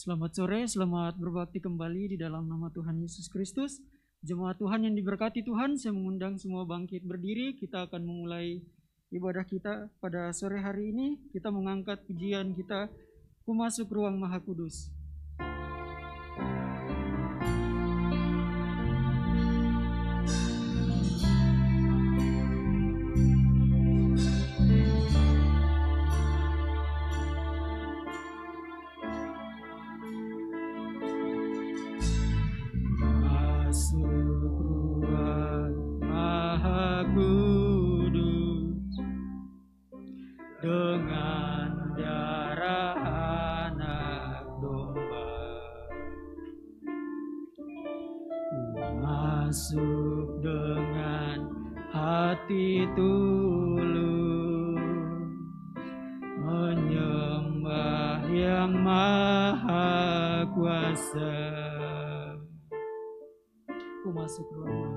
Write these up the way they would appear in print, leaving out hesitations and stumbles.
Selamat sore, selamat berbakti kembali di dalam nama Tuhan Yesus Kristus. Jemaat Tuhan yang diberkati Tuhan, saya mengundang semua bangkit berdiri. Kita akan memulai ibadah kita pada sore hari ini. Kita mengangkat pujian kita, Ku Masuk Ruang Maha Kudus. Masuk dengan hati tulus, menyembah yang Maha Kuasa. Ku masuk ruang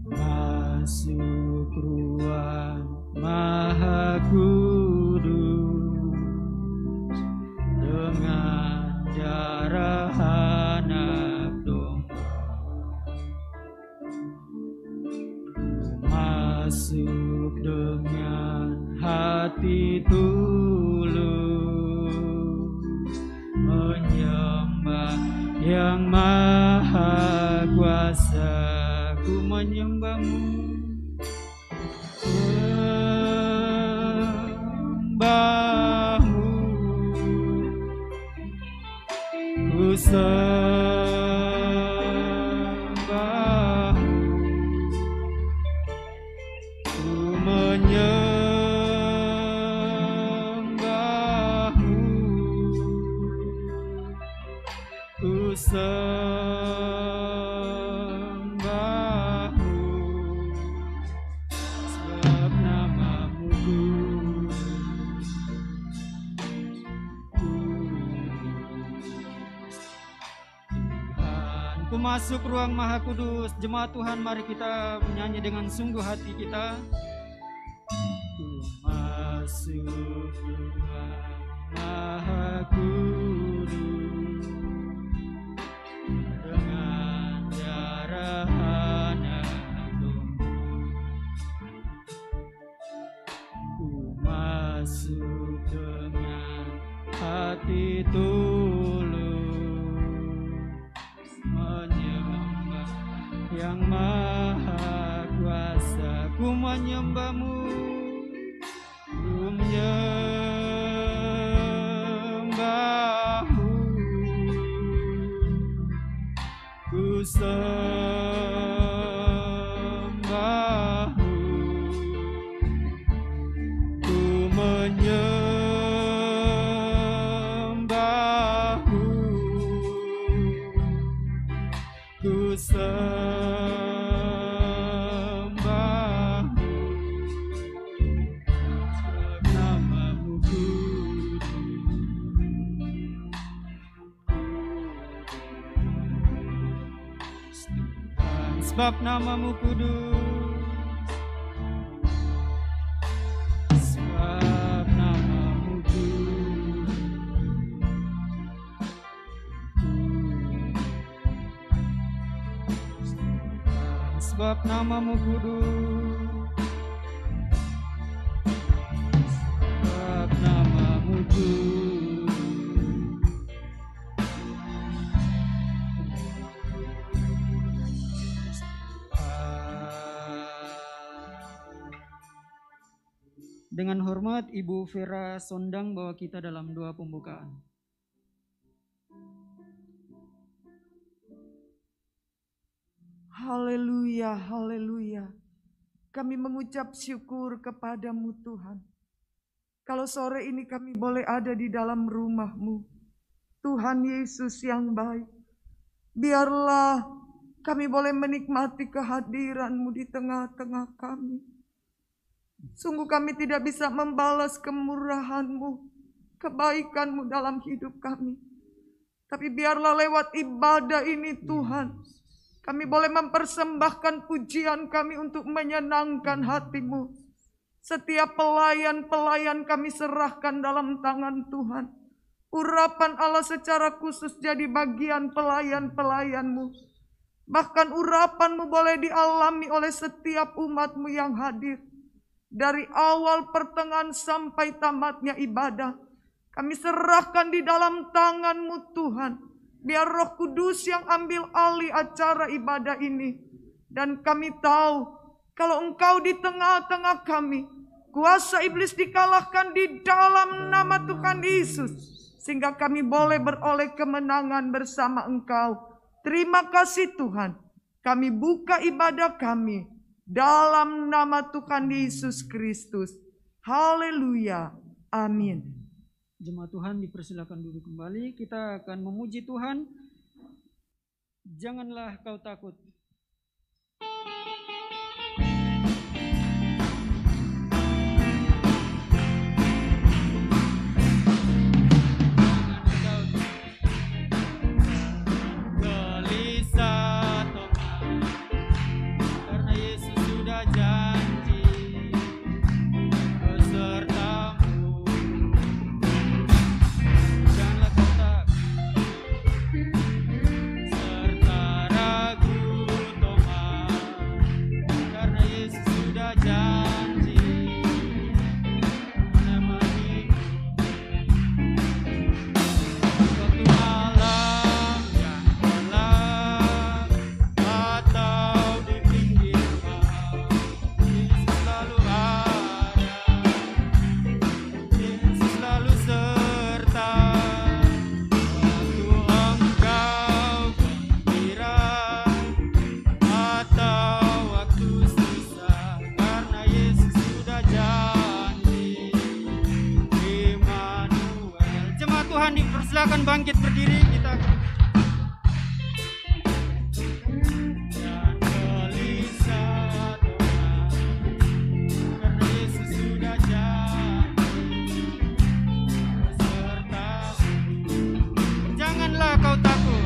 Masuk ruang Maha Kudus dengan darah anak domba. Masuk dengan hati tulus, menyembah yang Maha Kuasa. Ku menyembah-Mu, sembah-Mu, ku sembah-Mu, ku menyembah-Mu, ku sembah-Mu, sebab nama-Mu kudus. Tuhan, ku masuk ruang Maha Kudus. Jemaat Tuhan, mari kita menyanyi dengan sungguh hati kita. Ku masuk ruang Maha Kudus dengan darah anak domba. Ku masuk dengan hati tulus, menyembah yang Maha Kuasa. Ku menyembah-Mu, ku menyembah-Mu, ku sembah-Mu, ku menyembah-Mu, ku sembah-Mu, sebab nama-Mu kudus. Tuhan, sebab nama-Mu kudus, sebab nama-Mu kudus. Sebab nama-Mu kudus, sebab nama-Mu kudus. Dengan hormat Ibu Vera Sondang bawa kita dalam doa pembukaan. Haleluya, haleluya. Kami mengucap syukur kepada-Mu Tuhan. Kalau sore ini kami boleh ada di dalam rumah-Mu, Tuhan Yesus yang baik, biarlah kami boleh menikmati kehadiran-Mu di tengah-tengah kami. Sungguh kami tidak bisa membalas kemurahan-Mu, kebaikan-Mu dalam hidup kami. Tapi biarlah lewat ibadah ini Tuhan, kami boleh mempersembahkan pujian kami untuk menyenangkan hati-Mu. Setiap pelayan-pelayan kami serahkan dalam tangan Tuhan. Urapan Allah secara khusus jadi bagian pelayan-pelayan-Mu. Bahkan urapan-Mu boleh dialami oleh setiap umat-Mu yang hadir. Dari awal, pertengahan, sampai tamatnya ibadah. Kami serahkan di dalam tangan-Mu Tuhan. Biar Roh Kudus yang ambil alih acara ibadah ini. Dan kami tahu, kalau Engkau di tengah-tengah kami, kuasa iblis dikalahkan di dalam nama Tuhan Yesus. Sehingga kami boleh beroleh kemenangan bersama Engkau. Terima kasih Tuhan. Kami buka ibadah kami dalam nama Tuhan Yesus Kristus. Haleluya. Amin. Jemaat Tuhan dipersilakan duduk kembali. Kita akan memuji Tuhan. Janganlah kau takut. Silakan bangkit berdiri, kita janganlah kau takut.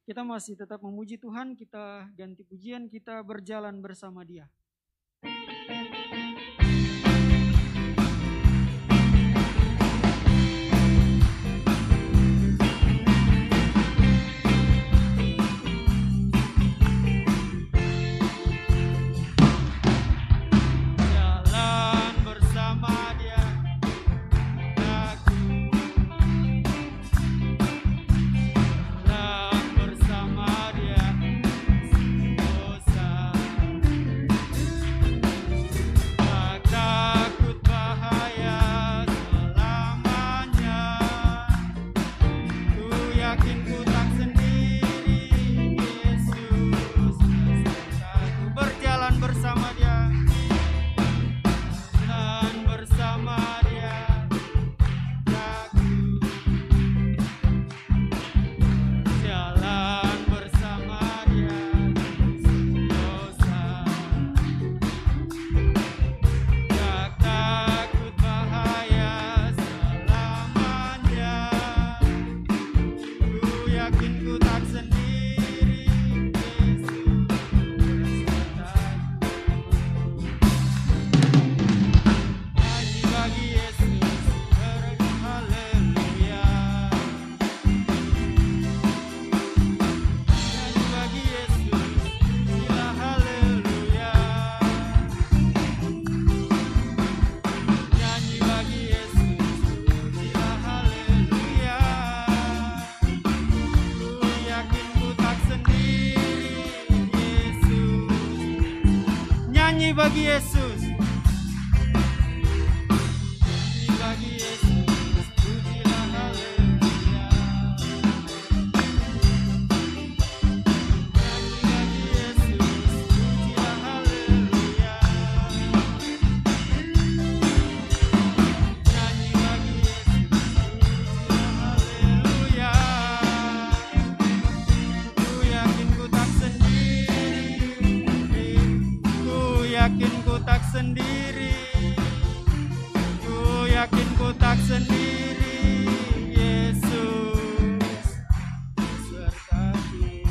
Kita masih tetap memuji Tuhan, kita ganti pujian, kita berjalan bersama Dia. Nyanyi bagi Yesus. Nyanyi bagi Yesus. Pujilah haleluya. Nyanyi bagi Yesus. Pujilah haleluya. Nyanyi bagi Yesus. Pujilah haleluya. Ku yakin ku tak sendiri. Ku yakin ku tak sendiri. Ku yakin ku tak sendiri. Yesus sertaku.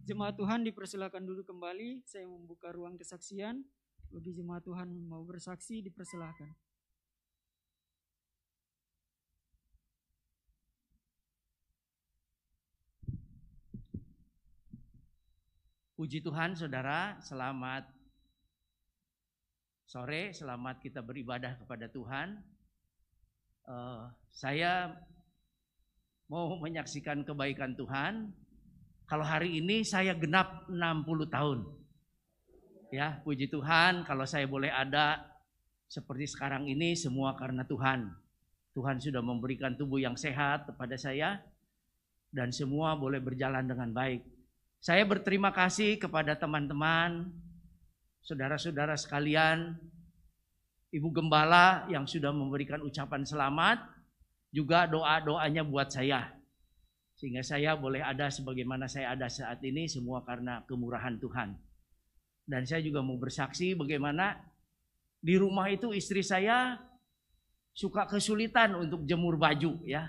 Jemaat Tuhan dipersilakan duduk kembali. Saya membuka ruang kesaksian. Bagi jemaat Tuhan mau bersaksi dipersilakan. Puji Tuhan saudara, selamat sore, selamat kita beribadah kepada Tuhan. Saya mau menyaksikan kebaikan Tuhan. Kalau hari ini saya genap 60 tahun. Ya, puji Tuhan, kalau saya boleh ada seperti sekarang ini semua karena Tuhan. Tuhan sudah memberikan tubuh yang sehat kepada saya dan semua boleh berjalan dengan baik. Saya berterima kasih kepada teman-teman, saudara-saudara sekalian, Ibu Gembala yang sudah memberikan ucapan selamat, juga doa-doanya buat saya. Sehingga saya boleh ada sebagaimana saya ada saat ini, semua karena kemurahan Tuhan. Dan saya juga mau bersaksi bagaimana di rumah itu istri saya suka kesulitan untuk jemur baju ya.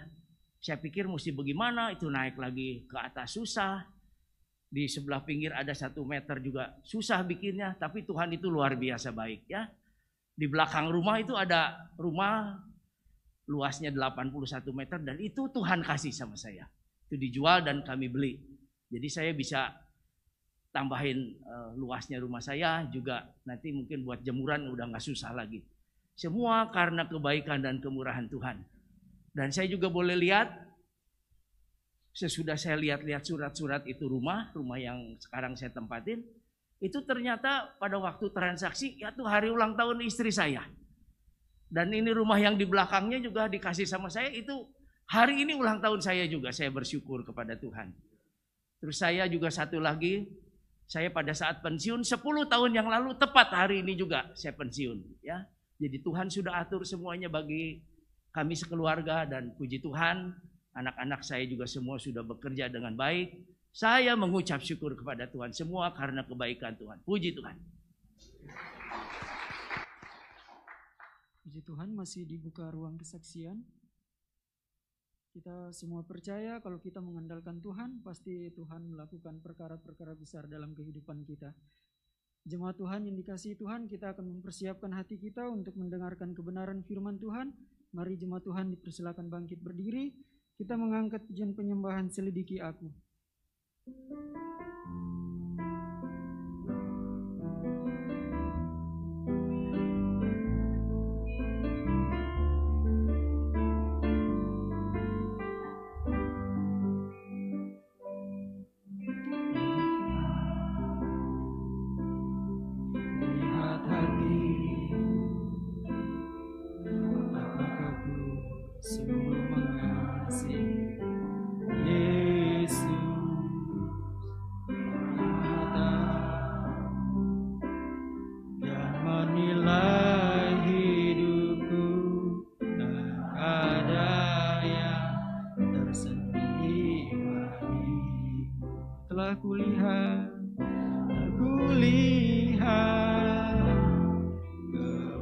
Saya pikir mesti bagaimana, itu naik lagi ke atas susah. Di sebelah pinggir ada 1 meter juga susah bikinnya, tapi Tuhan itu luar biasa baik ya. Di belakang rumah itu ada rumah luasnya 81 meter dan itu Tuhan kasih sama saya. Itu dijual dan kami beli. Jadi saya bisa tambahin luasnya rumah saya juga, nanti mungkin buat jemuran udah gak susah lagi. Semua karena kebaikan dan kemurahan Tuhan. Dan saya juga boleh lihat, sesudah saya lihat-lihat surat-surat itu rumah yang sekarang saya tempatin, itu ternyata pada waktu transaksi itu hari ulang tahun istri saya. Dan ini rumah yang di belakangnya juga dikasih sama saya, itu hari ini ulang tahun saya juga. Saya bersyukur kepada Tuhan. Terus saya juga satu lagi, saya pada saat pensiun 10 tahun yang lalu tepat hari ini juga saya pensiun ya. Jadi Tuhan sudah atur semuanya bagi kami sekeluarga dan puji Tuhan, anak-anak saya juga semua sudah bekerja dengan baik. Saya mengucap syukur kepada Tuhan semua karena kebaikan Tuhan. Puji Tuhan. Puji Tuhan, masih dibuka ruang kesaksian. Kita semua percaya kalau kita mengandalkan Tuhan, pasti Tuhan melakukan perkara-perkara besar dalam kehidupan kita. Jemaat Tuhan yang dikasihi Tuhan, kita akan mempersiapkan hati kita untuk mendengarkan kebenaran firman Tuhan. Mari jemaat Tuhan dipersilakan bangkit berdiri. Kita mengangkat pujian penyembahan Selidiki Aku. Lihat hati, apakah ku sungguh mengasihi Yesus. Mata yang menilai hidupku, tak ada yang tersendiri lagi. Telah kulihat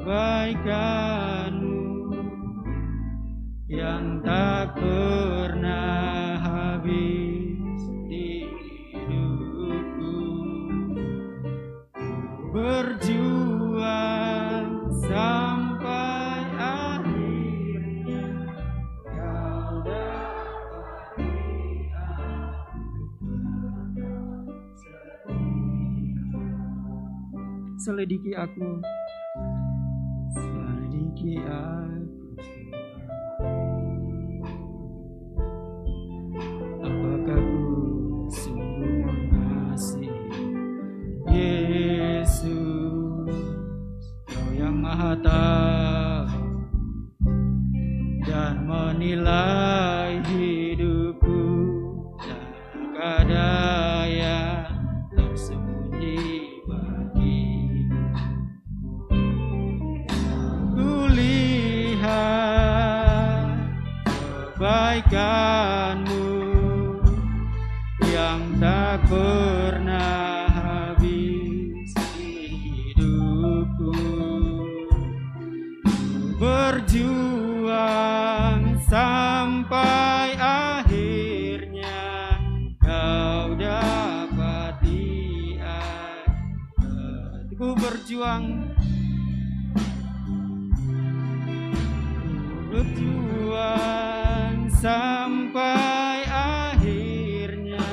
kebaikan-Mu yang tak pernah habis di hidupku. Berjuang sampai akhirnya Kau dapati Selidiki aku, selidiki aku. Apakah ku sungguh mengasihi kebaikan-Mu yang tak pernah habis hidupku. Berjuang sampai akhirnya Kau dapati aku. Berjuang sampai akhirnya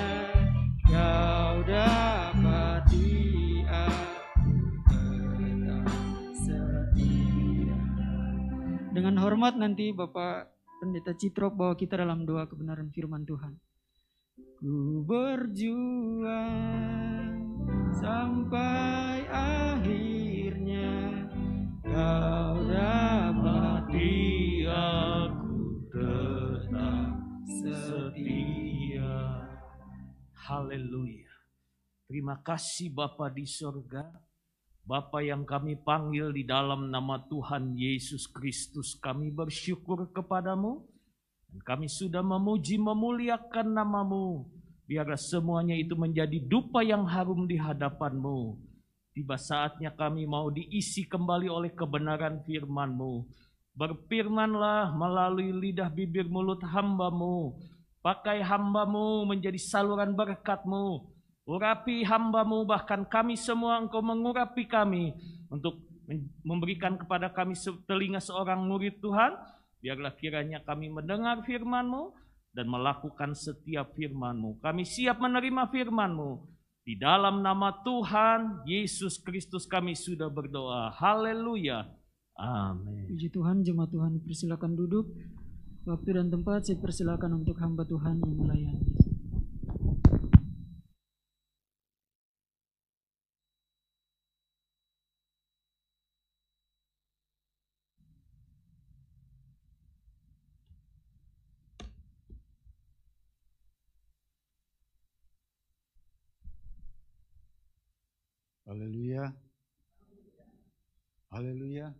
Kau dapati aku setia. Dengan hormat nanti Bapak Pendeta Citrop bawa kita dalam doa kebenaran firman Tuhan. Ku berjuang sampai akhirnya Kau dapati aku tetap setia. Haleluya. Terima kasih Bapa di sorga, Bapa yang kami panggil di dalam nama Tuhan Yesus Kristus. Kami bersyukur kepadamu, dan kami sudah memuji memuliakan namamu. Biarlah semuanya itu menjadi dupa yang harum di hadapan-Mu. Tiba saatnya kami mau diisi kembali oleh kebenaran firman-Mu. Berfirmanlah melalui lidah bibir mulut hamba-Mu. Pakai hamba-Mu menjadi saluran berkat-Mu. Urapi hamba-Mu, bahkan kami semua Engkau mengurapi kami untuk memberikan kepada kami telinga seorang murid Tuhan. Biarlah kiranya kami mendengar firman-Mu dan melakukan setiap firman-Mu. Kami siap menerima firman-Mu. Di dalam nama Tuhan Yesus Kristus kami sudah berdoa. Haleluya. Amin. Puji Tuhan, jemaat Tuhan persilakan duduk. Waktu dan tempat saya persilakan untuk hamba Tuhan yang melayani. Haleluya. Haleluya.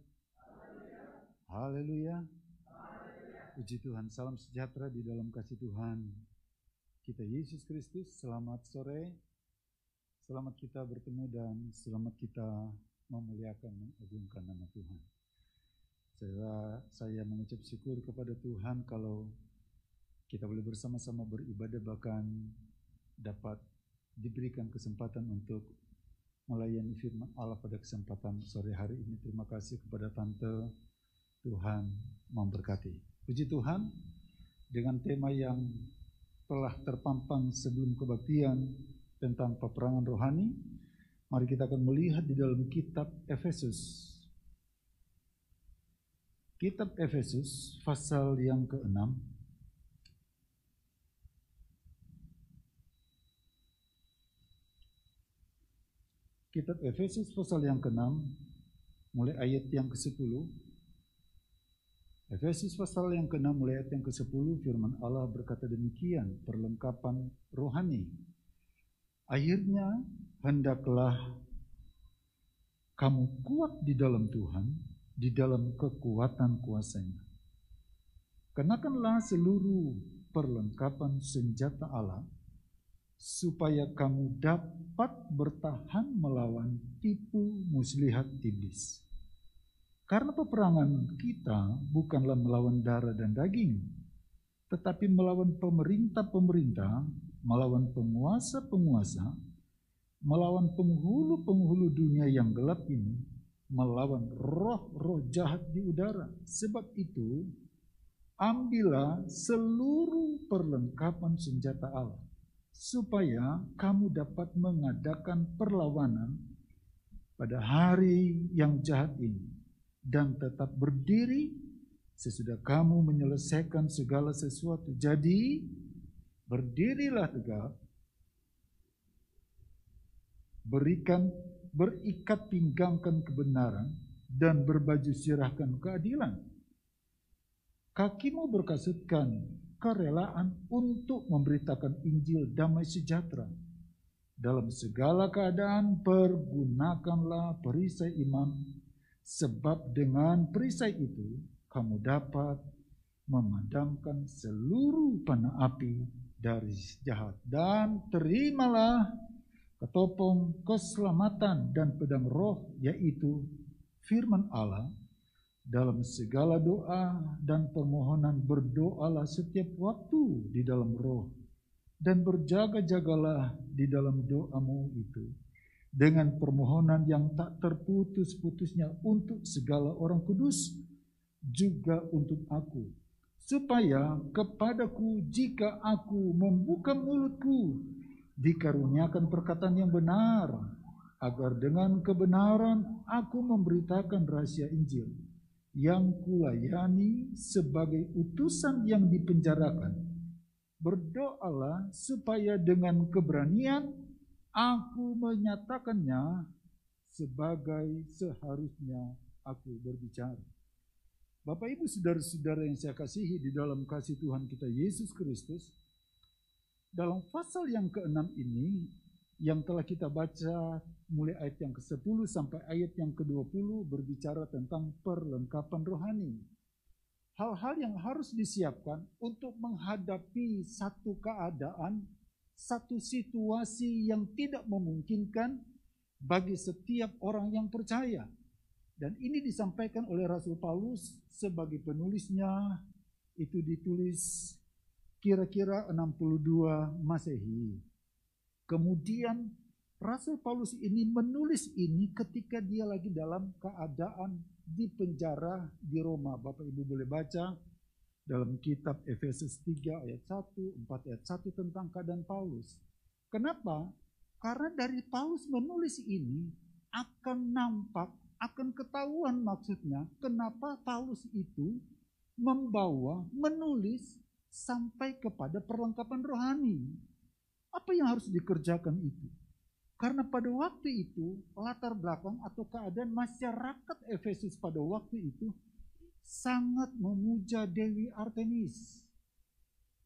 Haleluya. Puji Tuhan, salam sejahtera di dalam kasih Tuhan kita Yesus Kristus. Selamat sore. Selamat kita bertemu dan selamat kita memuliakan mengagungkan nama Tuhan. Saya mengucap syukur kepada Tuhan kalau kita boleh bersama-sama beribadah, bahkan dapat diberikan kesempatan untuk melayani firman Allah pada kesempatan sore hari ini. Terima kasih kepada Tante, Tuhan memberkati. Puji Tuhan, dengan tema yang telah terpampang sebelum kebaktian tentang peperangan rohani, mari kita akan melihat di dalam kitab Efesus. Kitab Efesus pasal yang ke-6. Kitab Efesus pasal yang ke-6, mulai ayat yang ke-10. Efesus pasal yang ke-6 mulai ayat yang ke-10, firman Allah berkata demikian, perlengkapan rohani. Akhirnya hendaklah kamu kuat di dalam Tuhan, di dalam kekuatan kuasa-Nya. Kenakanlah seluruh perlengkapan senjata Allah, supaya kamu dapat bertahan melawan tipu muslihat iblis. Karena peperangan kita bukanlah melawan darah dan daging, tetapi melawan pemerintah-pemerintah, melawan penguasa-penguasa, melawan penghulu-penghulu dunia yang gelap ini, melawan roh-roh jahat di udara. Sebab itu, ambillah seluruh perlengkapan senjata Allah, supaya kamu dapat mengadakan perlawanan pada hari yang jahat ini, dan tetap berdiri sesudah kamu menyelesaikan segala sesuatu. Jadi, berdirilah tegak, berikat pinggangkan kebenaran, dan berbaju sirahkan keadilan. Kakimu berkasutkan kerelaan untuk memberitakan Injil damai sejahtera. Dalam segala keadaan pergunakanlah perisai iman, sebab dengan perisai itu kamu dapat memadamkan seluruh panah api dari jahat. Dan terimalah ketopong keselamatan dan pedang roh, yaitu firman Allah. Dalam segala doa dan permohonan berdoalah setiap waktu di dalam roh, dan berjaga-jagalah di dalam doamu itu dengan permohonan yang tak terputus-putusnya untuk segala orang kudus, juga untuk aku, supaya kepadaku jika aku membuka mulutku dikaruniakan perkataan yang benar, agar dengan kebenaran aku memberitakan rahasia Injil yang kulayani sebagai utusan yang dipenjarakan. Berdoalah supaya dengan keberanian aku menyatakannya sebagai seharusnya aku berbicara. Bapak Ibu saudara-saudara yang saya kasihi di dalam kasih Tuhan kita Yesus Kristus, dalam pasal yang ke-6 ini yang telah kita baca mulai ayat yang ke-10 sampai ayat yang ke-20 berbicara tentang perlengkapan rohani. Hal-hal yang harus disiapkan untuk menghadapi satu keadaan, satu situasi yang tidak memungkinkan bagi setiap orang yang percaya. Dan ini disampaikan oleh Rasul Paulus sebagai penulisnya, itu ditulis kira-kira 62 Masehi. Kemudian Rasul Paulus ini menulis ini ketika dia lagi dalam keadaan di penjara di Roma. Bapak Ibu boleh baca dalam kitab Efesus 3 ayat 1, 4 ayat 1 tentang keadaan Paulus. Kenapa? Karena dari Paulus menulis ini akan nampak, akan ketahuan maksudnya kenapa Paulus itu menulis sampai kepada perlengkapan rohani. Apa yang harus dikerjakan itu? Karena pada waktu itu latar belakang atau keadaan masyarakat Efesus pada waktu itu sangat memuja Dewi Artemis,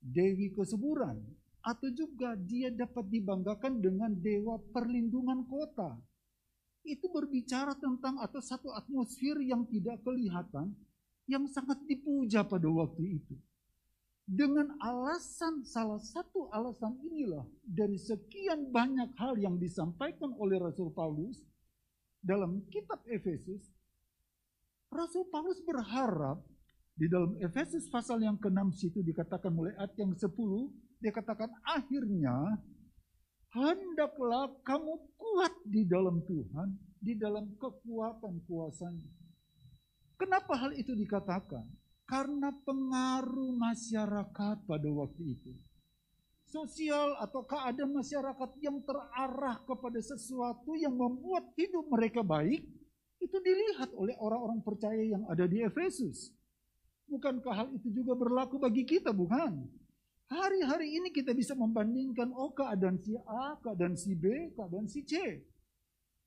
Dewi kesuburan, atau juga dia dapat dibanggakan dengan dewa perlindungan kota. Itu berbicara tentang atau satu atmosfer yang tidak kelihatan, yang sangat dipuja pada waktu itu. Dengan alasan, salah satu alasan inilah dari sekian banyak hal yang disampaikan oleh Rasul Paulus dalam kitab Efesus, Rasul Paulus berharap di dalam Efesus pasal yang ke-6 situ dikatakan mulai ayat yang 10, dia katakan akhirnya hendaklah kamu kuat di dalam Tuhan, di dalam kekuatan kuasanya. Kenapa hal itu dikatakan? Karena pengaruh masyarakat pada waktu itu. Sosial atau keadaan masyarakat yang terarah kepada sesuatu yang membuat hidup mereka baik, itu dilihat oleh orang-orang percaya yang ada di Efesus. Bukankah hal itu juga berlaku bagi kita, bukan? Hari-hari ini kita bisa membandingkan, keadaan si A, keadaan si B, keadaan si C.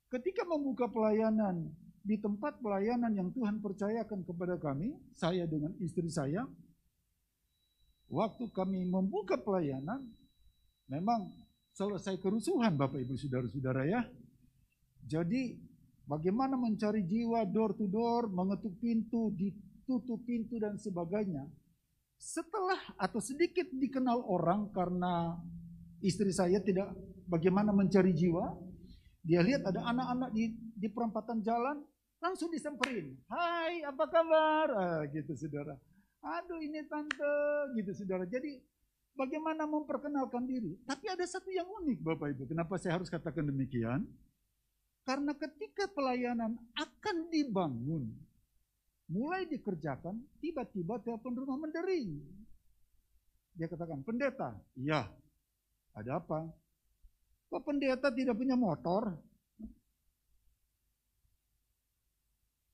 Ketika membuka pelayanan, di tempat pelayanan yang Tuhan percayakan kepada kami, saya dengan istri saya, waktu kami membuka pelayanan, memang selesai kerusuhan Bapak Ibu Saudara-saudara ya. Jadi bagaimana mencari jiwa door to door, mengetuk pintu, ditutup pintu dan sebagainya. Setelah atau sedikit dikenal orang karena istri saya tidak bagaimana mencari jiwa, dia lihat ada anak-anak di perempatan jalan, langsung disamperin. Hai, apa kabar? Gitu saudara. Aduh ini tante, gitu saudara. Jadi bagaimana memperkenalkan diri. Tapi ada satu yang unik Bapak Ibu. Kenapa saya harus katakan demikian? Karena ketika pelayanan akan dibangun, mulai dikerjakan, tiba-tiba telepon rumah mendering. Dia katakan, pendeta, iya, ada apa? Kok pendeta tidak punya motor?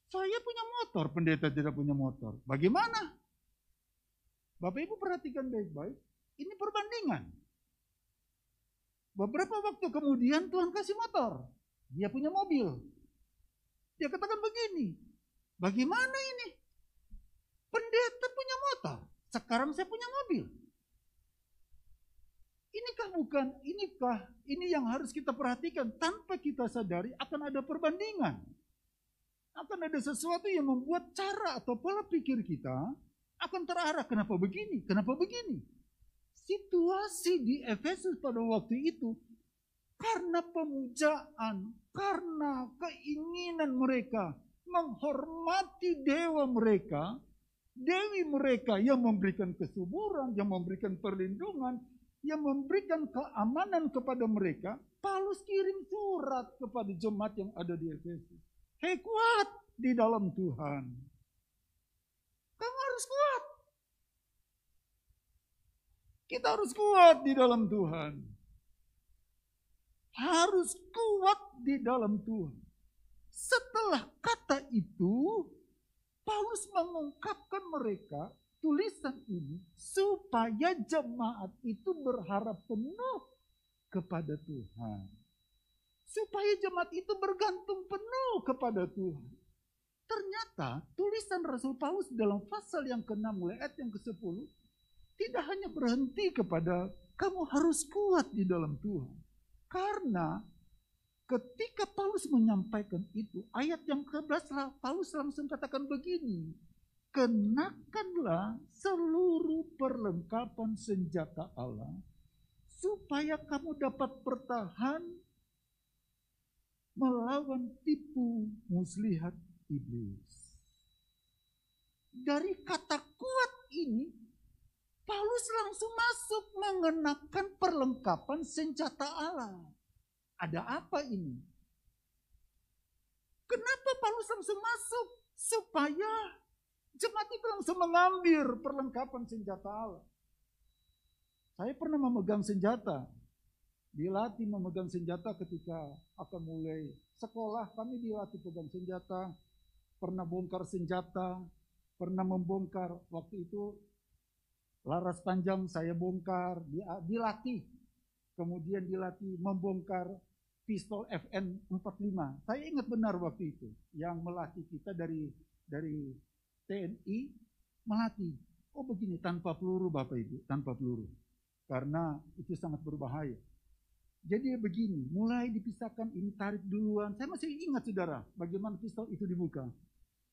Saya punya motor, pendeta tidak punya motor. Bagaimana? Bapak Ibu perhatikan baik-baik, ini perbandingan. Beberapa waktu kemudian Tuhan kasih motor. Dia punya mobil. Dia katakan begini, bagaimana ini? Pendeta punya motor, sekarang saya punya mobil. Ini yang harus kita perhatikan. Tanpa kita sadari akan ada perbandingan. Akan ada sesuatu yang membuat cara atau pola pikir kita akan terarah. Kenapa begini? Kenapa begini? Situasi di Efesus pada waktu itu, karena pemujaan, karena keinginan mereka menghormati dewa mereka, dewi mereka yang memberikan kesuburan, yang memberikan perlindungan, yang memberikan keamanan kepada mereka, Paulus kirim surat kepada jemaat yang ada di Efesus. Hei, kuat di dalam Tuhan. Kamu harus kuat. Kita harus kuat di dalam Tuhan. Harus kuat di dalam Tuhan. Setelah kata itu, Paulus mengungkapkan mereka tulisan ini supaya jemaat itu berharap penuh kepada Tuhan. Supaya jemaat itu bergantung penuh kepada Tuhan. Ternyata tulisan Rasul Paulus dalam pasal yang ke-6 mulai ayat yang ke-10 tidak hanya berhenti kepada kamu harus kuat di dalam Tuhan. Karena ketika Paulus menyampaikan itu, ayat yang ke-11 Paulus langsung katakan begini, kenakanlah seluruh perlengkapan senjata Allah supaya kamu dapat bertahan melawan tipu muslihat iblis. Dari kata kuat ini, Paulus langsung masuk mengenakan perlengkapan senjata Allah. Ada apa ini? Kenapa Paulus langsung masuk? Supaya jemaat itu langsung mengambil perlengkapan senjata Allah. Saya pernah memegang senjata. Dilatih memegang senjata ketika akan mulai sekolah. Kami dilatih pegang senjata. Pernah bongkar senjata. Pernah membongkar waktu itu. Laras panjang saya bongkar, dilatih. Kemudian dilatih membongkar pistol FN 45. Saya ingat benar waktu itu. Yang melatih kita dari TNI melatih. Oh begini, tanpa peluru Bapak Ibu, tanpa peluru. Karena itu sangat berbahaya. Jadi begini, mulai dipisahkan, ini tarik duluan. Saya masih ingat saudara, bagaimana pistol itu dibuka.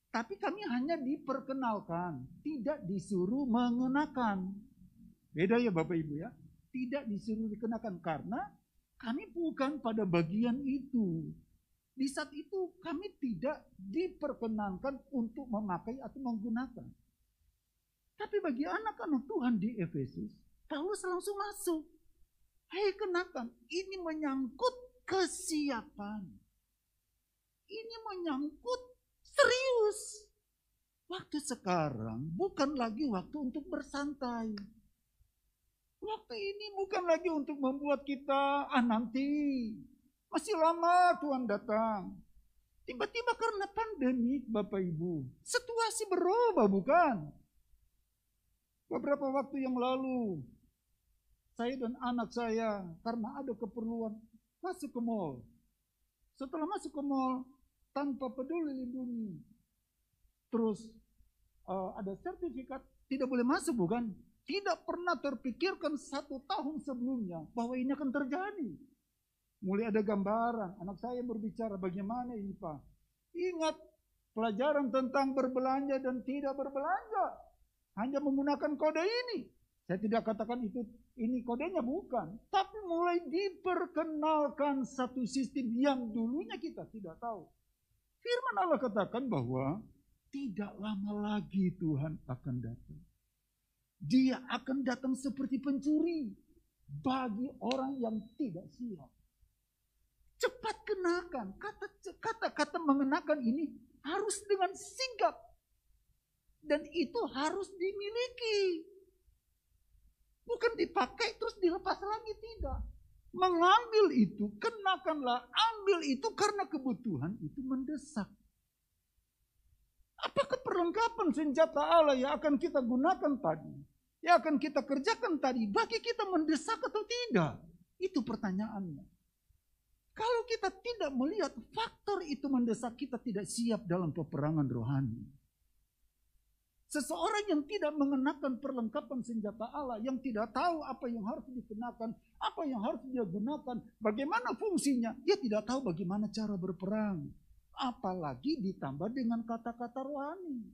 Tapi kami hanya diperkenalkan, tidak disuruh mengenakan. Beda ya Bapak Ibu ya. Tidak disuruh dikenakan karena kami bukan pada bagian itu. Di saat itu kami tidak diperkenankan untuk memakai atau menggunakan. Tapi bagi anak-anak Tuhan di Efesus, Paulus langsung masuk. Hei kenakan, ini menyangkut kesiapan. Ini menyangkut serius. Waktu sekarang bukan lagi waktu untuk bersantai. Waktu ini bukan lagi untuk membuat kita nanti. Masih lama Tuhan datang. Tiba-tiba karena pandemi Bapak Ibu, situasi berubah bukan? Beberapa waktu yang lalu, saya dan anak saya karena ada keperluan masuk ke mall. Setelah masuk ke mall, tanpa peduli lindungi. Terus ada sertifikat tidak boleh masuk bukan? Tidak pernah terpikirkan 1 tahun sebelumnya bahwa ini akan terjadi. Mulai ada gambaran, anak saya berbicara bagaimana ini Pak. Ingat pelajaran tentang berbelanja dan tidak berbelanja. Hanya menggunakan kode ini. Saya tidak katakan ini kodenya bukan. Tapi mulai diperkenalkan satu sistem yang dulunya kita tidak tahu. Firman Allah katakan bahwa tidak lama lagi Tuhan akan datang. Dia akan datang seperti pencuri bagi orang yang tidak siap. Cepat kenakan. Kata-kata mengenakan ini harus dengan sigap. Dan itu harus dimiliki. Bukan dipakai terus dilepas lagi, tidak. Mengambil itu, kenakanlah, ambil itu karena kebutuhan itu mendesak. Apakah perlengkapan senjata Allah yang akan kita gunakan tadi, yang akan kita kerjakan tadi, bagi kita mendesak atau tidak? Itu pertanyaannya. Kalau kita tidak melihat faktor itu mendesak, kita tidak siap dalam peperangan rohani. Seseorang yang tidak mengenakan perlengkapan senjata Allah, yang tidak tahu apa yang harus dikenakan, apa yang harus dia gunakan, bagaimana fungsinya, dia tidak tahu bagaimana cara berperang. Apalagi ditambah dengan kata-kata rohani.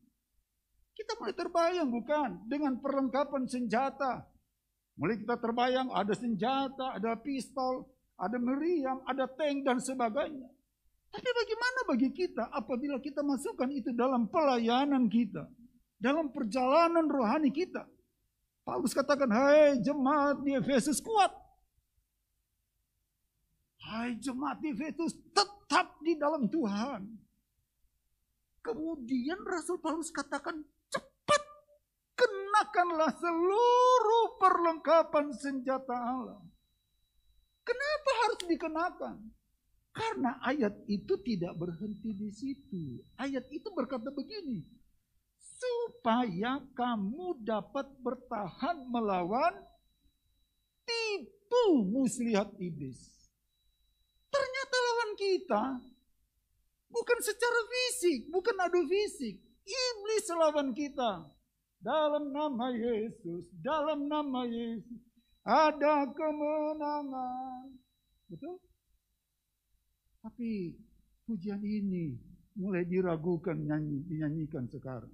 Kita mulai terbayang bukan? Dengan perlengkapan senjata. Mulai kita terbayang ada senjata, ada pistol, ada meriam, ada tank dan sebagainya. Tapi bagaimana bagi kita apabila kita masukkan itu dalam pelayanan kita, dalam perjalanan rohani kita? Paulus katakan, hai jemaat di Efesus kuat. Hai jemaat di Efesus tetap di dalam Tuhan. Kemudian Rasul Paulus katakan, cepat kenakanlah seluruh perlengkapan senjata Allah. Kenapa harus dikenakan? Karena ayat itu tidak berhenti di situ. Ayat itu berkata begini, supaya kamu dapat bertahan melawan tipu muslihat iblis. Ternyata lawan kita bukan secara fisik, bukan adu fisik. Iblis lawan kita. Dalam nama Yesus, dalam nama Yesus ada kemenangan. Betul? Tapi pujian ini mulai diragukan dinyanyikan sekarang.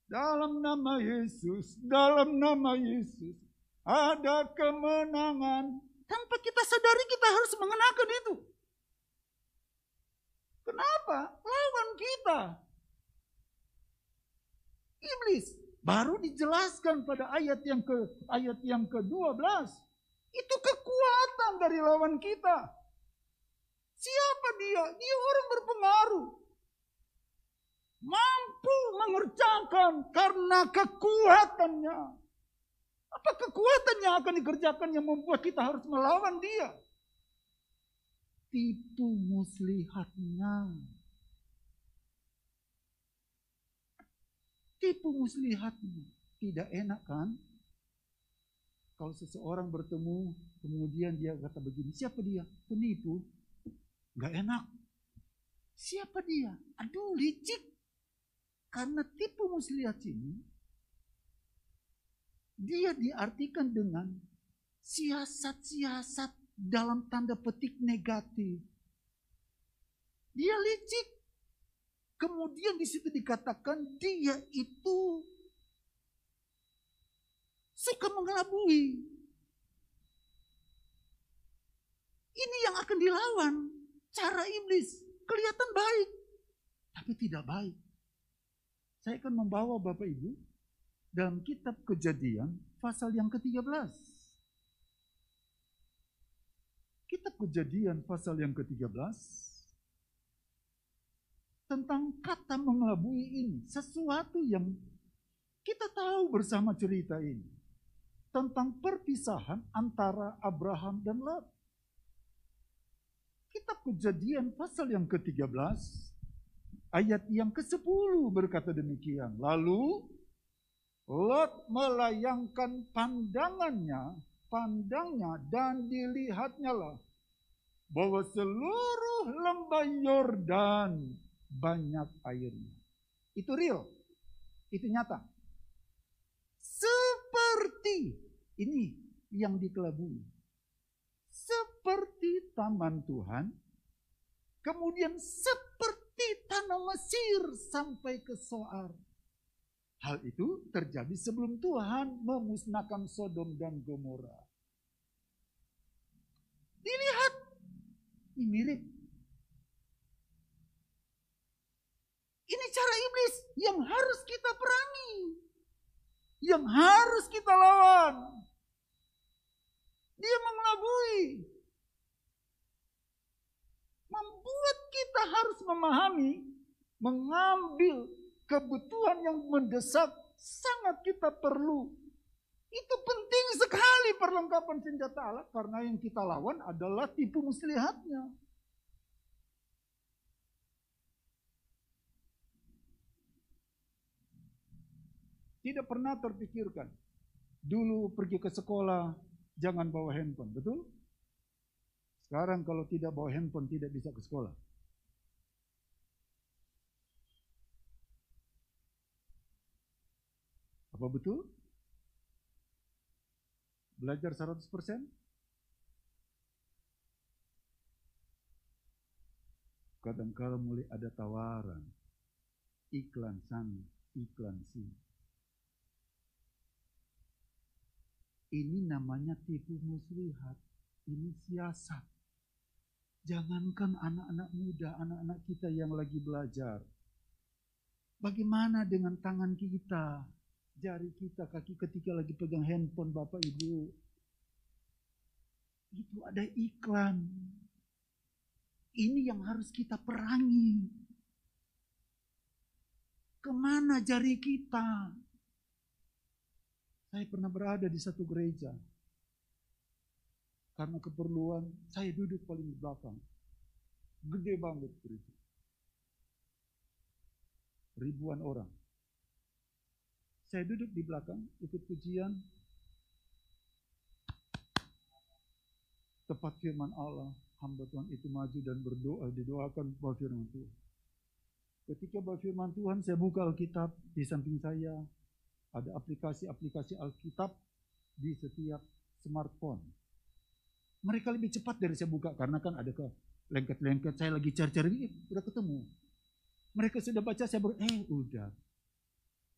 Dalam nama Yesus, dalam nama Yesus ada kemenangan. Tanpa kita sadari kita harus mengenakan itu. Kenapa? Lawan kita. Iblis. Baru dijelaskan pada ayat yang ke-12. Itu kekuatan dari lawan kita. Siapa dia? Dia orang berpengaruh. Mampu mengerjakan karena kekuatannya. Apa kekuatan yang akan dikerjakan yang membuat kita harus melawan dia? Tipu muslihatnya. Tipu muslihatnya. Tidak enak kan? Kalau seseorang bertemu, kemudian dia kata begini, siapa dia? Penipu. Gak enak. Siapa dia? Aduh, licik. Karena tipu muslihat ini, dia diartikan dengan siasat-siasat dalam tanda petik negatif. Dia licik. Kemudian di situ dikatakan dia itu suka mengelabui. Ini yang akan dilawan. Cara iblis kelihatan baik, tapi tidak baik. Saya akan membawa Bapak Ibu dalam kitab Kejadian pasal yang ke-13. Kitab Kejadian pasal yang ke-13 tentang kata mengelabui ini. Sesuatu yang kita tahu bersama cerita ini. Tentang perpisahan antara Abraham dan Lot. Kitab Kejadian pasal yang ke-13 ayat yang ke-10 berkata demikian. Lalu Lot melayangkan pandangnya dan dilihatnya lah bahwa seluruh lembah Yordan banyak airnya. Itu real, itu nyata. Seperti ini yang dikelabui. Seperti taman Tuhan, kemudian seperti tanah Mesir sampai ke Soar. Hal itu terjadi sebelum Tuhan memusnahkan Sodom dan Gomora. Dilihat, ini mirip. Ini cara iblis yang harus kita perangi. Yang harus kita lawan. Dia mengelabui. Membuat kita harus memahami, mengambil kebutuhan yang mendesak sangat kita perlu. Itu penting sekali perlengkapan senjata Allah. Karena yang kita lawan adalah tipu muslihatnya. Tidak pernah terpikirkan. Dulu pergi ke sekolah, jangan bawa handphone, betul? Sekarang kalau tidak bawa handphone, tidak bisa ke sekolah. Apa betul? Belajar 100%? Kadang-kadang mulai ada tawaran. iklan sana, iklan sini. Ini namanya tipu muslihat, ini siasat. Jangankan anak-anak muda, anak-anak kita yang lagi belajar. Bagaimana dengan tangan kita, jari kita, kaki ketika lagi pegang handphone Bapak Ibu? Itu ada iklan. Ini yang harus kita perangi. Kemana jari kita? Saya pernah berada di satu gereja. Karena keperluan, saya duduk paling di belakang. Gede banget gereja. Ribuan orang. Saya duduk di belakang, ikut pujian. Tepat firman Allah, hamba Tuhan itu maju dan berdoa, didoakan bahwa firman Tuhan. Ketika bahwa firman Tuhan, saya buka Alkitab di samping saya. Ada aplikasi-aplikasi Alkitab di setiap smartphone. Mereka lebih cepat dari saya buka karena kan ada ke lengket-lengket. Saya lagi cari-cari, udah ketemu. Mereka sudah baca, saya udah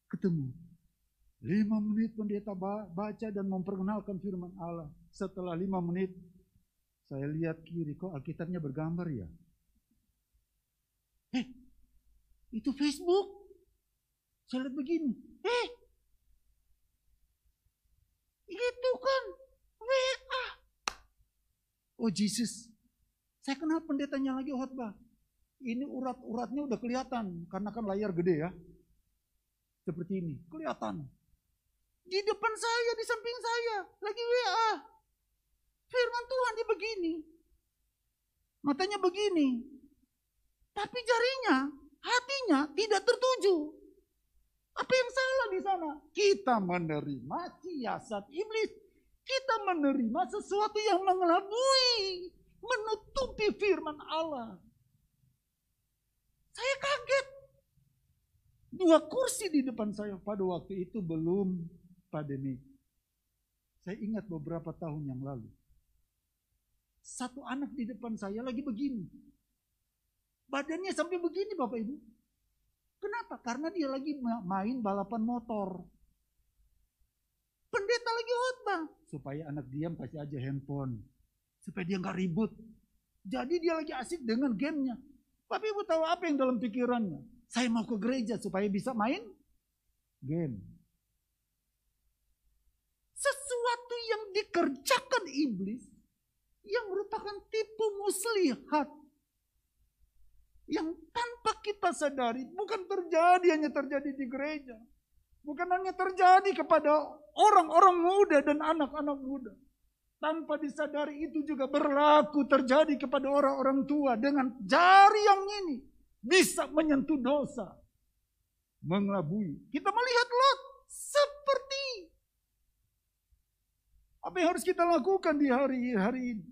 ketemu. 5 menit pendeta baca dan memperkenalkan firman Allah. Setelah 5 menit, saya lihat kiri, kok Alkitabnya bergambar ya? Itu Facebook. Saya lihat begini. Itu kan WA. Oh Jesus, saya kenal pendetanya lagi khotbah. Ini urat-uratnya udah kelihatan, karena kan layar gede ya. Seperti ini, kelihatan. Di depan saya, di samping saya, lagi WA. Firman Tuhan dia begini. Matanya begini. Tapi jarinya, hatinya tidak tertuju. Apa yang salah di sana? Kita menerima siasat iblis. Kita menerima sesuatu yang mengelabui, menutupi firman Allah. Saya kaget. 2 kursi di depan saya pada waktu itu belum pandemi. Saya ingat beberapa tahun yang lalu. Satu anak di depan saya lagi begini. Badannya sampai begini Bapak Ibu. Kenapa? Karena dia lagi main balapan motor. Pendeta lagi khotbah. Supaya anak diam kasih aja handphone. Supaya dia gak ribut. Jadi dia lagi asik dengan gamenya. Bapak Ibu tahu apa yang dalam pikirannya? Saya mau ke gereja supaya bisa main game. Sesuatu yang dikerjakan iblis. Yang merupakan tipu muslihat. Yang tanpa kita sadari bukan hanya terjadi di gereja. Bukan hanya terjadi kepada orang-orang muda dan anak-anak muda. Tanpa disadari itu juga berlaku terjadi kepada orang-orang tua. Dengan jari yang ini bisa menyentuh dosa. Mengelabui. Kita melihat Lot seperti apa yang harus kita lakukan di hari ini.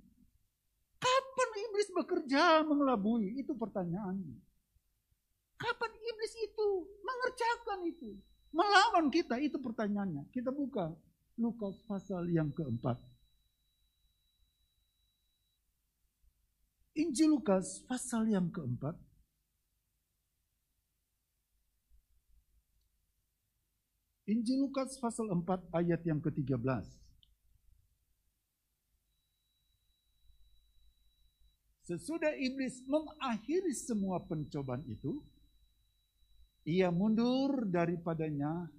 Kapan iblis bekerja mengelabui? Itu pertanyaannya. Kapan iblis itu mengerjakan itu? Melawan kita, itu pertanyaannya. Kita buka Lukas pasal yang keempat. Injil Lukas pasal yang keempat. Injil Lukas pasal 4 ayat yang ke-13. Sesudah iblis mengakhiri semua pencobaan itu, ia mundur daripadanya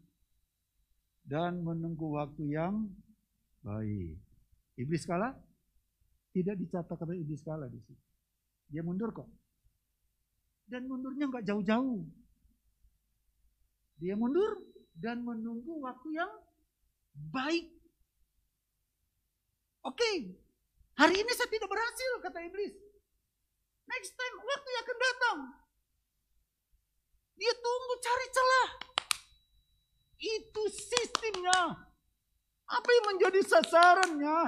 dan menunggu waktu yang baik. Iblis kalah? Tidak dicatat kata iblis kalah di situ. Dia mundur kok. Dan mundurnya enggak jauh-jauh. Dia mundur dan menunggu waktu yang baik. Oke, hari ini saya tidak berhasil kata iblis. Next time waktu yang akan datang. Dia tunggu cari celah. Itu sistemnya. Apa yang menjadi sasarannya?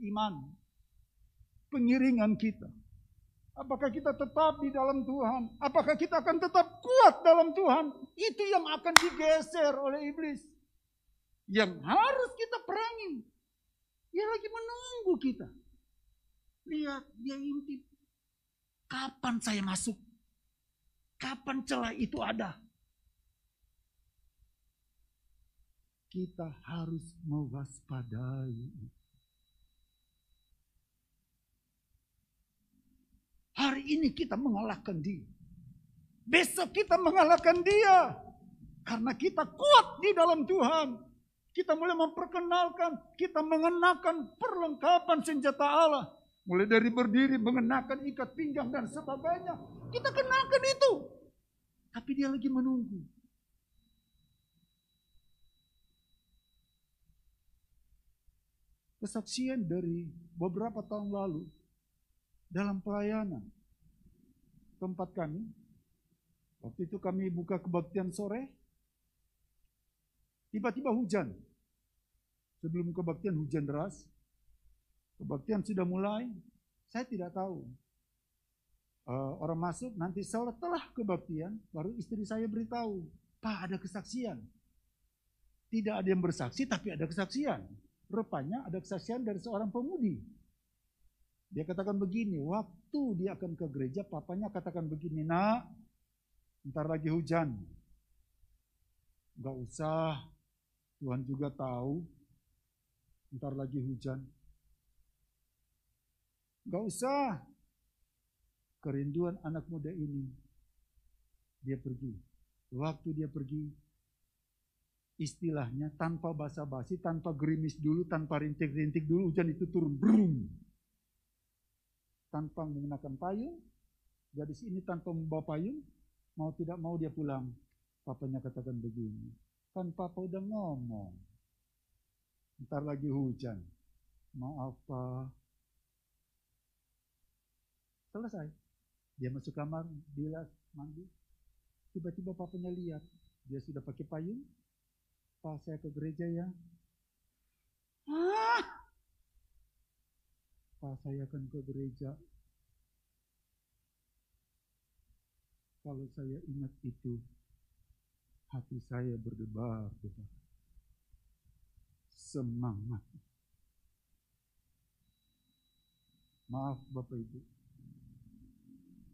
Iman. Pengiringan kita. Apakah kita tetap di dalam Tuhan? Apakah kita akan tetap kuat dalam Tuhan? Itu yang akan digeser oleh iblis. Yang harus kita perangi. Dia lagi menunggu kita. Lihat, dia intip. Kapan saya masuk? Kapan celah itu ada? kita harus mewaspadai. Hari ini kita mengalahkan dia. Besok kita mengalahkan dia. Karena kita kuat di dalam Tuhan. Kita mulai memperkenalkan, kita mengenakan perlengkapan senjata Allah. Mulai dari berdiri, mengenakan ikat pinggang dan sebagainya. Kita kenakan itu. Tapi dia lagi menunggu. Kesaksian dari beberapa tahun lalu dalam pelayanan tempat kami. Waktu itu kami buka kebaktian sore. Tiba-tiba hujan. Sebelum kebaktian hujan deras. Kebaktian sudah mulai. Saya tidak tahu. Orang masuk nanti setelah kebaktian. Baru istri saya beritahu. Pak, ada kesaksian. Tidak ada yang bersaksi tapi ada kesaksian. Rupanya ada kesaksian dari seorang pemudi. Dia katakan begini. Waktu dia akan ke gereja. Papanya katakan begini. Nak, ntar lagi hujan. Gak usah. Tuhan juga tahu, ntar lagi hujan. Gak usah. Kerinduan anak muda ini. Dia pergi. Waktu dia pergi, istilahnya tanpa basa-basi, tanpa gerimis dulu, tanpa rintik-rintik dulu, hujan itu turun. Brum. Tanpa menggunakan payung. Gadis ini tanpa membawa payung. Mau tidak mau dia pulang. Papanya katakan begini. Kan papa udah ngomong. Ntar lagi hujan. Maaf Pak. Selesai. Dia masuk kamar, bilas, mandi. Tiba-tiba papanya lihat. Dia sudah pakai payung. Pak, saya ke gereja ya. Pak, saya akan ke gereja. Kalau saya ingat itu, hati saya berdebar-debar. Semangat. Maaf Bapak Ibu.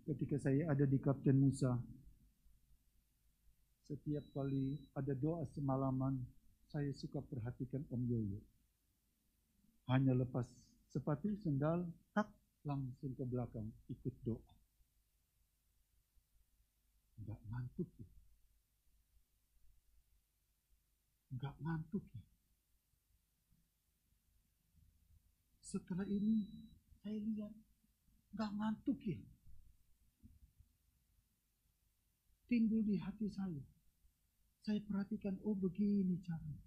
Ketika saya ada di Kapten Musa, setiap kali ada doa semalaman, saya suka perhatikan Om Yoyo. Hanya lepas sepatu, sendal, tak, langsung ke belakang, ikut doa. Enggak ngantuk ya. Enggak ngantuk ya. Setelah ini saya lihat enggak ngantuk ya. Timbul di hati saya. Saya perhatikan, oh begini caranya.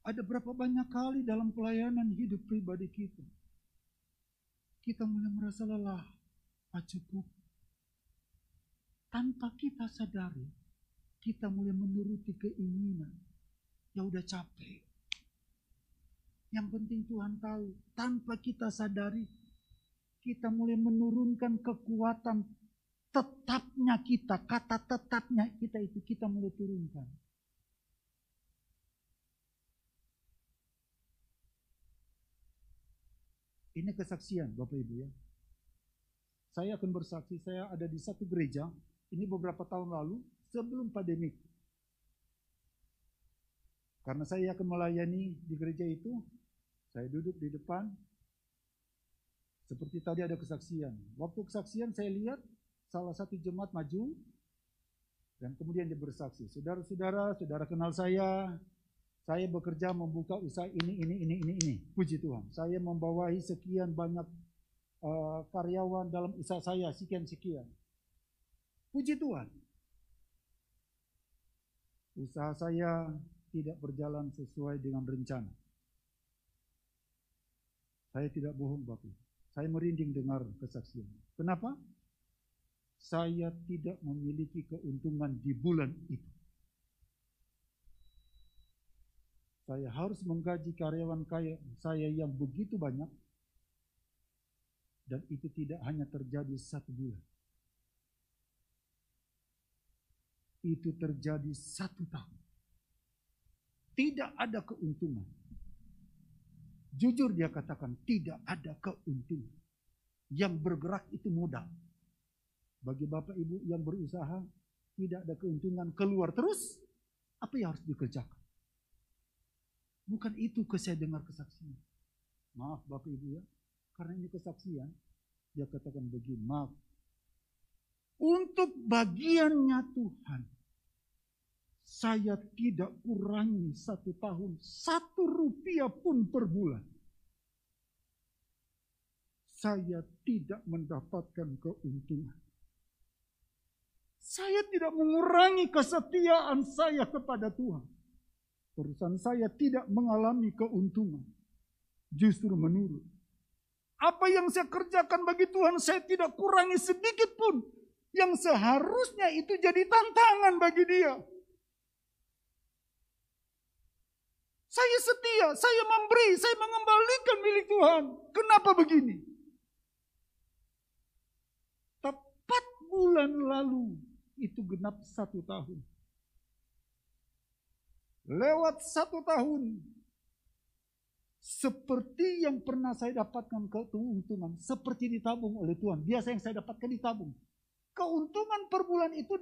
Ada berapa banyak kali dalam pelayanan hidup pribadi kita. Kita mulai merasa lelah, cukup. Tanpa kita sadari, kita mulai menuruti keinginan. Ya udah capek. Yang penting Tuhan tahu. Tanpa kita sadari, kita mulai menurunkan kekuatan tetapnya kita. Kata tetapnya kita itu kita mulai turunkan. Ini kesaksian Bapak Ibu ya. Saya akan bersaksi, saya ada di satu gereja. Ini beberapa tahun lalu sebelum pandemik. Karena saya akan melayani di gereja itu, saya duduk di depan. Seperti tadi ada kesaksian. Waktu kesaksian saya lihat salah satu jemaat maju dan kemudian dia bersaksi. Saudara-saudara, saudara kenal saya bekerja membuka usaha ini. Puji Tuhan. Saya membawahi sekian banyak karyawan dalam usaha saya, sekian. Puji Tuhan. Usaha saya tidak berjalan sesuai dengan rencana. Saya tidak bohong Bapak. Saya merinding dengar kesaksian. Kenapa? Saya tidak memiliki keuntungan di bulan itu. Saya harus menggaji karyawan saya yang begitu banyak. Dan itu tidak hanya terjadi 1 bulan. Itu terjadi 1 tahun. Tidak ada keuntungan. Jujur dia katakan tidak ada keuntungan. Yang bergerak itu modal. Bagi Bapak Ibu yang berusaha tidak ada keuntungan keluar terus, apa yang harus dikerjakan? Bukan itu saya dengar kesaksian. Maaf Bapak Ibu ya, karena ini kesaksian. Dia katakan begini, maaf. Untuk bagiannya Tuhan, saya tidak kurangi 1 tahun, 1 rupiah pun per bulan. Saya tidak mendapatkan keuntungan. Saya tidak mengurangi kesetiaan saya kepada Tuhan. Perusahaan saya tidak mengalami keuntungan. Justru menurun. Apa yang saya kerjakan bagi Tuhan saya tidak kurangi sedikit pun. Yang seharusnya itu jadi tantangan bagi Dia. Saya setia, saya memberi, saya mengembalikan milik Tuhan. Kenapa begini? Tepat bulan lalu itu genap 1 tahun. Lewat 1 tahun, seperti yang pernah saya dapatkan keuntungan, seperti ditabung oleh Tuhan. Biasa yang saya dapatkan ditabung. Keuntungan per bulan itu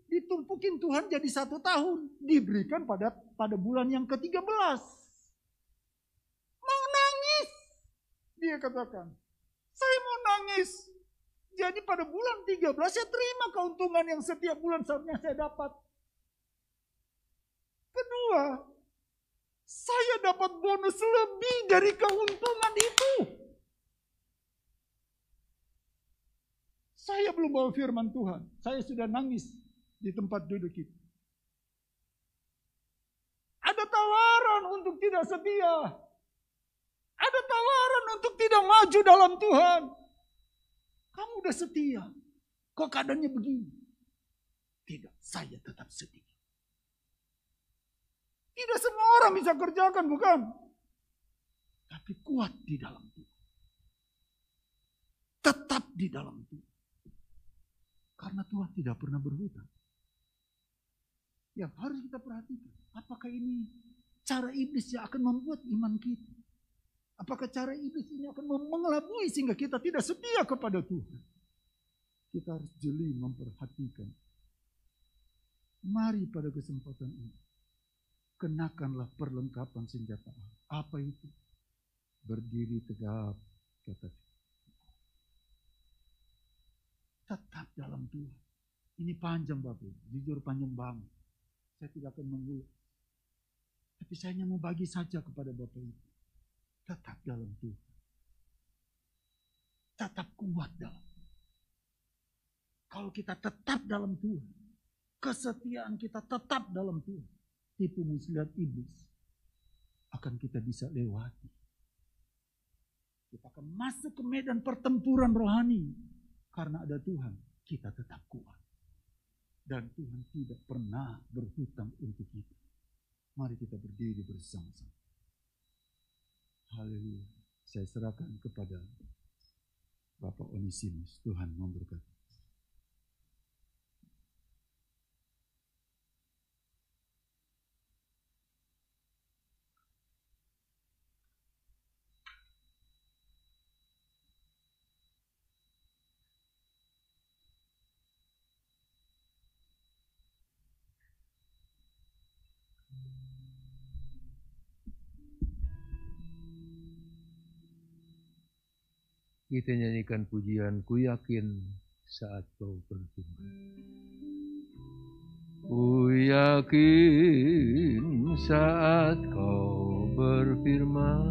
ditumpukin Tuhan jadi 1 tahun. Diberikan pada bulan yang ke-13. Mau nangis. Dia katakan, saya mau nangis. Jadi pada bulan 13 saya terima keuntungan yang setiap bulan seharusnya saya dapat. Kedua, saya dapat bonus lebih dari keuntungan itu. Saya belum bawa firman Tuhan. Saya sudah nangis di tempat duduk itu. Ada tawaran untuk tidak setia. Ada tawaran untuk tidak maju dalam Tuhan. Kamu udah setia. Kok keadaannya begini? Tidak, saya tetap setia. Tidak semua orang bisa kerjakan, bukan? Tapi kuat di dalam Tuhan. Tetap di dalam Tuhan. Karena Tuhan tidak pernah berhutang. Yang harus kita perhatikan, apakah ini cara iblis yang akan membuat iman kita? Apakah cara iblis ini akan mengelabui sehingga kita tidak setia kepada Tuhan? Kita harus jeli memperhatikan. Mari pada kesempatan ini, kenakanlah perlengkapan senjata Allah. Apa itu? Berdiri tegap, kata Tuhan. Tetap dalam Tuhan. Ini panjang Bapak, jujur panjang banget. Saya tidak akan mengulang. Tapi saya hanya mau bagi saja kepada Bapak Ibu. Tetap dalam Tuhan. Tetap kuat dalam Tuhan. Kalau kita tetap dalam Tuhan, kesetiaan kita tetap dalam Tuhan, tipu muslihat iblis akan kita bisa lewati. Kita akan masuk ke medan pertempuran rohani. Karena ada Tuhan, kita tetap kuat. Dan Tuhan tidak pernah berhutang untuk kita. Mari kita berdiri bersama-sama. Haleluya. Saya serahkan kepada Bapak Onesimus. Tuhan memberkati. Kita nyanyikan pujian, ku yakin saat kau berfirman. Ku yakin saat kau berfirman,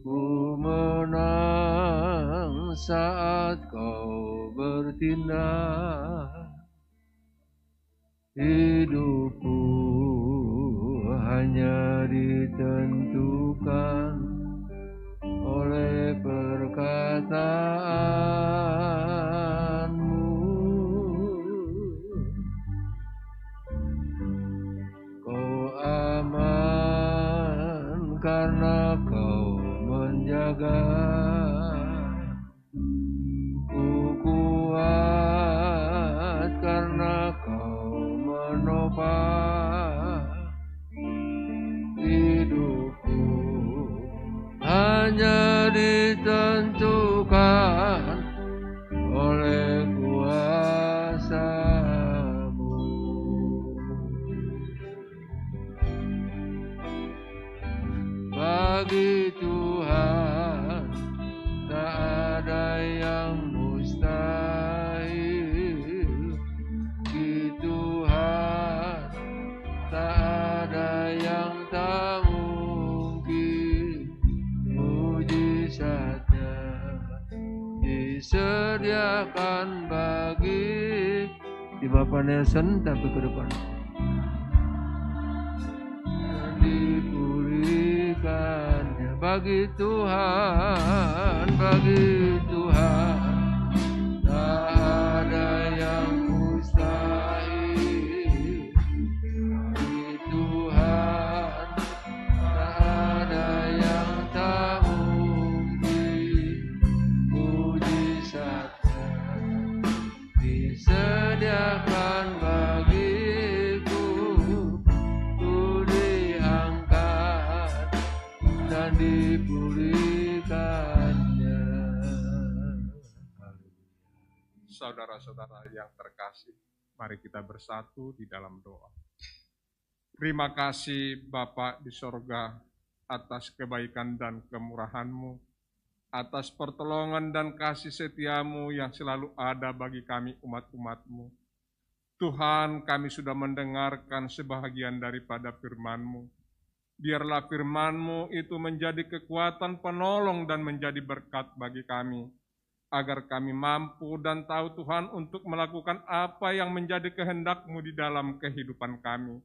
ku menang saat kau bertindak. Hidupku hanya ditentukan oleh perkataanmu. Kau aman karena kau menjaga. Ku kuat karena kau menopang. Hidupku hanya ditentukan oleh kuasa-Mu. bagi Tuhan tak ada yang mustahil. Bagi Tuhan tak ada yang tak mungkin. Mujizatnya disediakan bagi di Bapak Nelson tapi ke depan. Dipulihkannya bagi Tuhan tak ada yang mustahil. Bagi Tuhan tak ada yang tak mungkin. Mujizatnya disediakan bagiku, ku diangkat dan dipulihkannya. Saudara-saudara yang terkasih, mari kita bersatu di dalam doa. Terima kasih Bapa di sorga atas kebaikan dan kemurahan-Mu, atas pertolongan dan kasih setia-Mu yang selalu ada bagi kami umat-umat-Mu. Tuhan, kami sudah mendengarkan sebahagian daripada firman-Mu. Biarlah firman-Mu itu menjadi kekuatan penolong dan menjadi berkat bagi kami, agar kami mampu dan tahu Tuhan untuk melakukan apa yang menjadi kehendak-Mu di dalam kehidupan kami.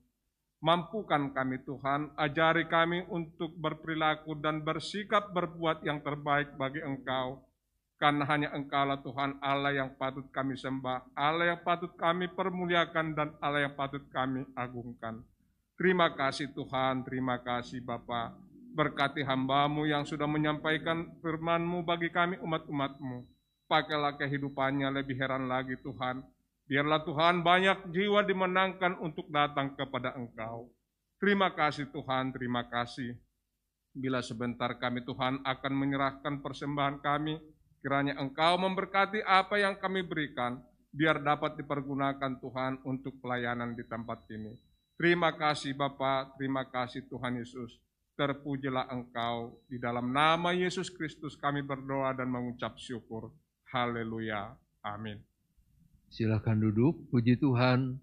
Mampukan kami Tuhan, ajari kami untuk berperilaku dan bersikap berbuat yang terbaik bagi Engkau. Karena hanya Engkaulah Tuhan Allah yang patut kami sembah, Allah yang patut kami permuliakan, dan Allah yang patut kami agungkan. Terima kasih Tuhan, terima kasih Bapa. Berkati hamba-Mu yang sudah menyampaikan firman-Mu bagi kami umat-umat-Mu. Pakailah kehidupannya lebih heran lagi Tuhan. Biarlah Tuhan banyak jiwa dimenangkan untuk datang kepada Engkau. Terima kasih Tuhan, terima kasih. Bila sebentar kami Tuhan akan menyerahkan persembahan kami, kiranya Engkau memberkati apa yang kami berikan, biar dapat dipergunakan Tuhan untuk pelayanan di tempat ini. Terima kasih Bapa, terima kasih Tuhan Yesus. Terpujilah Engkau, di dalam nama Yesus Kristus kami berdoa dan mengucap syukur. Haleluya, amin. Silakan duduk. Puji Tuhan,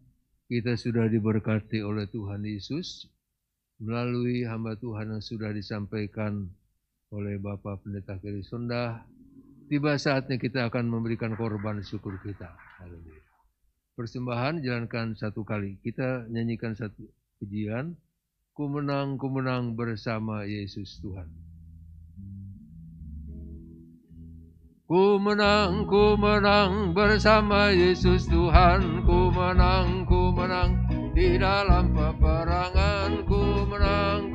kita sudah diberkati oleh Tuhan Yesus melalui hamba Tuhan yang sudah disampaikan oleh Bapak Pendeta Keri Sondah. Tiba saatnya kita akan memberikan korban syukur kita. Haleluya. Persembahan jalankan satu kali. Kita nyanyikan satu pujian. Ku menang bersama Yesus Tuhan. Ku menang bersama Yesus Tuhan. Ku menang di dalam peperangan. Ku menang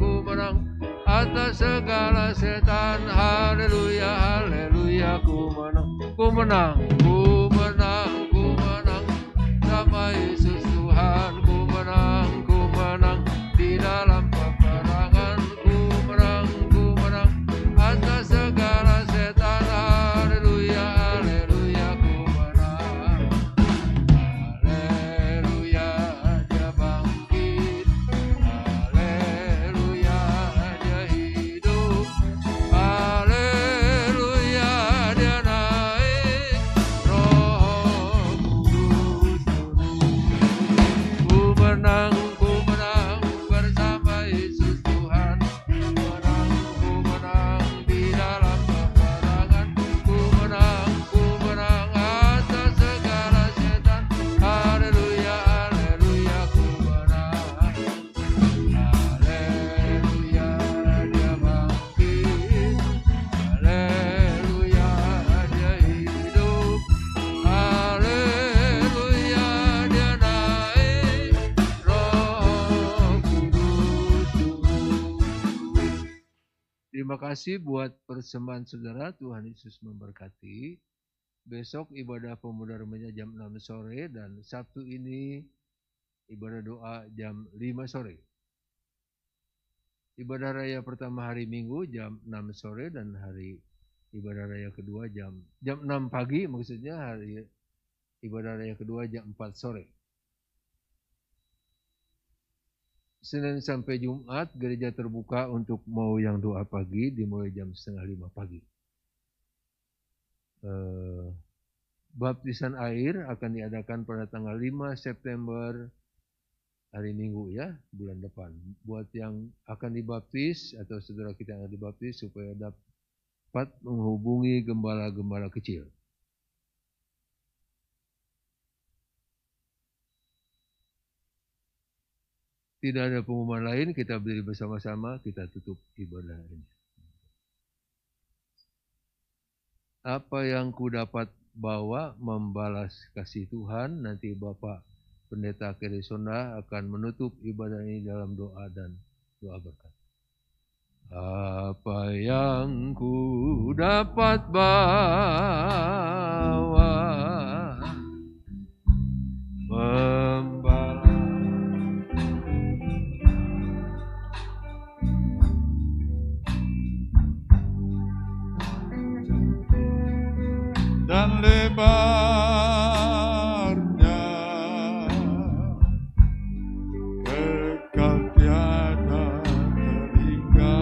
atas segala setan. Haleluya, haleluya. Ku menang sama Yesus Tuhan. Ku menang di dalam peperangan. Ku menang atas segala setan. Haleluya, haleluya. Ku menang. Haleluya, dia bangkit. Haleluya, dia hidup. Haleluya, dia naik. Roh Kudus turun. Ku menang bersama Yesus Tuhan. Ku menang di dalam peperangan. Ku menang atas segala setan. Haleluya, haleluya. Ku menang. Haleluya, dia bangkit. Haleluya, dia hidup. Haleluya, dia naik. Roh Kudus turun. Terima kasih buat persembahan saudara. Tuhan Yesus memberkati. Besok ibadah pemuda remaja jam 6 sore dan Sabtu ini ibadah doa jam 5 sore. Ibadah raya pertama hari Minggu jam 6 sore dan hari ibadah raya kedua jam 6 pagi, maksudnya hari ibadah raya kedua jam 4 sore. Senin sampai Jumat gereja terbuka untuk mau yang doa pagi dimulai jam 4:30 pagi. Baptisan air akan diadakan pada tanggal 5 September hari Minggu ya, bulan depan. Buat yang akan dibaptis atau saudara kita yang dibaptis supaya dapat menghubungi gembala-gembala kecil. Tidak ada pengumuman lain, kita berdiri bersama-sama, kita tutup ibadah ini. Apa yang ku dapat bawa membalas kasih Tuhan, nanti Bapak Pendeta Keresonda akan menutup ibadah ini dalam doa dan doa berkat. Apa yang ku dapat bawa membalas dan lebarnya kekal tiada terhingga.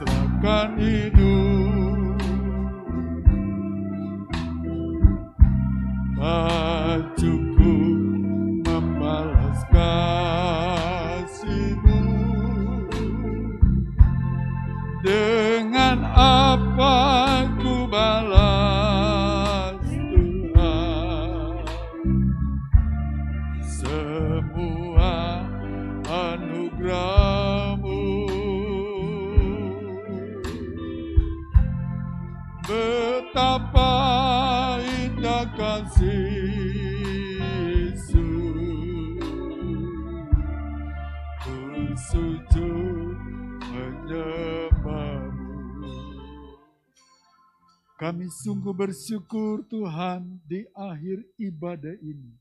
Serahkan hidup tak cukup membalas kasih-Mu. Dengan apa ku balas Tuhan semua anugerah-Mu? Betapa indah kasih Yesus, ku sujud menyembah-Mu. Kami sungguh bersyukur Tuhan di akhir ibadah ini.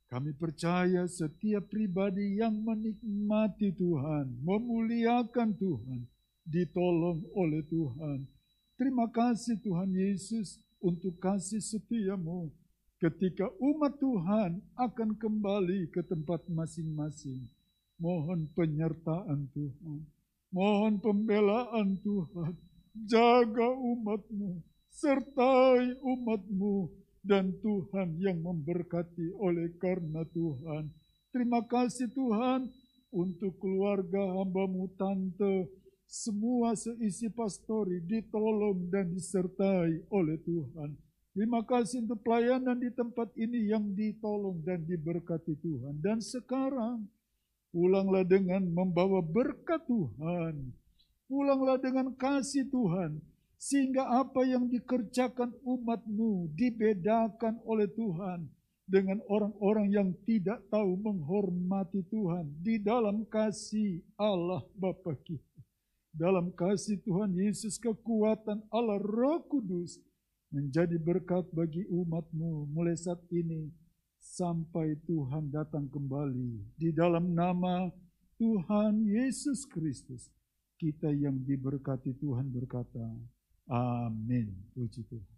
Kami percaya setiap pribadi yang menikmati Tuhan, memuliakan Tuhan, ditolong oleh Tuhan. Terima kasih Tuhan Yesus untuk kasih setia-Mu ketika umat Tuhan akan kembali ke tempat masing-masing. Mohon penyertaan Tuhan. Mohon pembelaan Tuhan, jaga umat-Mu, sertai umat-Mu, dan Tuhan yang memberkati oleh karena Tuhan. Terima kasih Tuhan untuk keluarga hamba-Mu Tante, semua seisi pastori ditolong dan disertai oleh Tuhan. Terima kasih untuk pelayanan di tempat ini yang ditolong dan diberkati Tuhan. Dan sekarang, pulanglah dengan membawa berkat Tuhan. Pulanglah dengan kasih Tuhan. Sehingga apa yang dikerjakan umat-Mu dibedakan oleh Tuhan dengan orang-orang yang tidak tahu menghormati Tuhan. Di dalam kasih Allah Bapa kita. Dalam kasih Tuhan Yesus, kekuatan Allah Roh Kudus menjadi berkat bagi umat-Mu mulai saat ini sampai Tuhan datang kembali. Di dalam nama Tuhan Yesus Kristus, kita yang diberkati Tuhan berkata, amin. Puji Tuhan.